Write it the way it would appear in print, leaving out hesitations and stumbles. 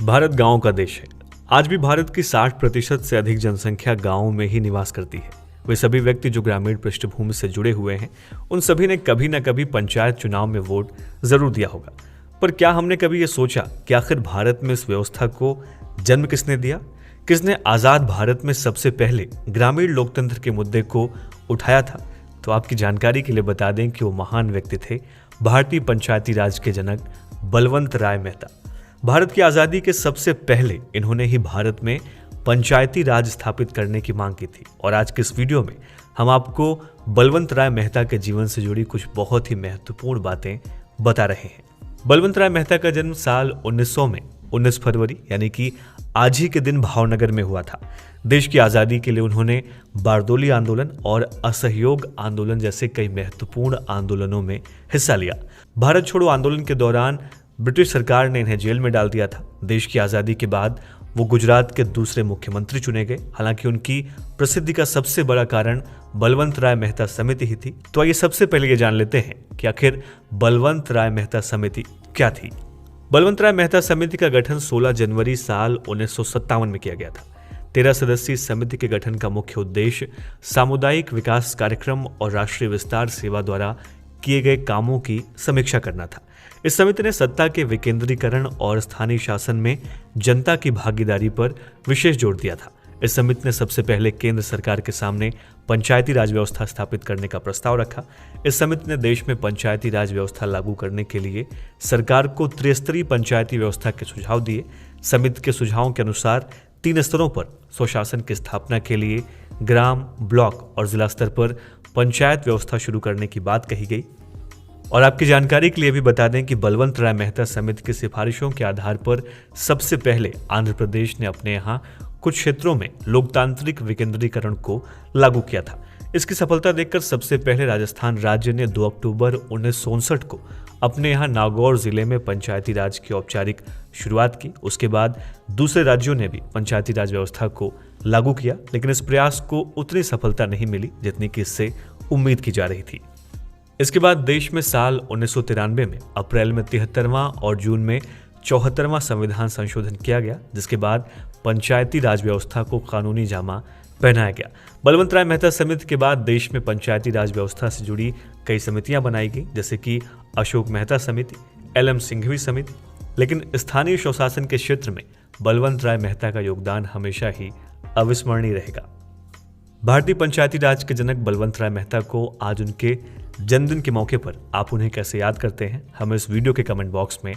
भारत गांव का देश है। आज भी भारत की 60% से अधिक जनसंख्या गांवों में ही निवास करती है। वे सभी व्यक्ति जो ग्रामीण पृष्ठभूमि से जुड़े हुए हैं, उन सभी ने कभी न कभी पंचायत चुनाव में वोट जरूर दिया होगा। पर क्या हमने कभी ये सोचा कि आखिर भारत में इस व्यवस्था को जन्म किसने दिया? किसने आजाद भारत में सबसे पहले ग्रामीण लोकतंत्र के मुद्दे को उठाया था? तो आपकी जानकारी के लिए बता दें कि वो महान व्यक्ति थे भारतीय पंचायती राज के जनक बलवंत राय मेहता। भारत की आजादी के सबसे पहले इन्होंने ही भारत में पंचायती राज स्थापित करने की मांग की थी। और आज के इस वीडियो में हम आपको बलवंत राय मेहता के जीवन से जुड़ी कुछ बहुत ही महत्वपूर्ण बातें बता रहे हैं। बलवंत राय मेहता का जन्म साल 1900 में 19 फरवरी यानी कि आज ही के दिन भावनगर में हुआ था। देश की आज़ादी के लिए उन्होंने बारदोली आंदोलन और असहयोग आंदोलन जैसे कई महत्वपूर्ण आंदोलनों में हिस्सा लिया। भारत छोड़ो आंदोलन के दौरान ब्रिटिश सरकार ने इन्हें जेल में डाल दिया था। देश की आज़ादी के बाद वो गुजरात के दूसरे मुख्यमंत्री चुने गए। हालांकि उनकी प्रसिद्धि का सबसे बड़ा कारण बलवंत राय मेहता समिति ही थी। तो आइए सबसे पहले ये जान लेते हैं कि आखिर बलवंत राय मेहता समिति क्या थी। बलवंत राय मेहता समिति का गठन 16 जनवरी साल 1957 में किया गया था। 13 सदस्यीय समिति के गठन का मुख्य उद्देश्य सामुदायिक विकास कार्यक्रम और राष्ट्रीय विस्तार सेवा द्वारा किए गए कामों की समीक्षा करना था। इस समिति ने सत्ता के विकेंद्रीकरण और स्थानीय शासन में जनता की भागीदारी पर विशेष जोर दिया था। इस समिति ने सबसे पहले केंद्र सरकार के सामने पंचायती राज व्यवस्था स्थापित करने का प्रस्ताव रखा। इस समिति ने देश में पंचायती राज व्यवस्था लागू करने के लिए सरकार को त्रिस्तरीय पंचायती व्यवस्था के सुझाव दिए। समिति के सुझावों के अनुसार 3 स्तरों पर स्वशासन की स्थापना के लिए ग्राम, ब्लॉक और जिला स्तर पर पंचायत व्यवस्था शुरू करने की बात कही गई। और आपकी जानकारी के लिए भी बता दें कि बलवंत राय मेहता समिति की सिफारिशों के आधार पर सबसे पहले आंध्र प्रदेश ने अपने यहाँ कुछ क्षेत्रों में लोकतांत्रिक विकेंद्रीकरण को लागू किया था। इसकी सफलता देखकर सबसे पहले राजस्थान राज्य ने 2 अक्टूबर 1959 को अपने यहाँ नागौर जिले में पंचायती राज की औपचारिक शुरुआत की। उसके बाद दूसरे राज्यों ने भी पंचायती राज व्यवस्था को लागू किया, लेकिन इस प्रयास को उतनी सफलता नहीं मिली जितनी कि इससे उम्मीद की जा रही थी। इसके बाद देश में साल 1993 में अप्रैल में 73वां और जून में 74वां संविधान संशोधन किया गया, जिसके बाद पंचायती राज व्यवस्था को कानूनी जामा पहनाया गया। बलवंत राय मेहता समिति के बाद देश में पंचायती राज व्यवस्था से जुड़ी कई समितियां बनाई गई, जैसे कि अशोक मेहता समिति, LM सिंघवी समिति। लेकिन स्थानीय स्वशासन के क्षेत्र में बलवंत राय मेहता का योगदान हमेशा ही अविस्मरणीय रहेगा। भारतीय पंचायती राज के जनक बलवंत राय मेहता को आज उनके जन्मदिन के मौके पर आप उन्हें कैसे याद करते हैं, हमें इस वीडियो के कमेंट बॉक्स में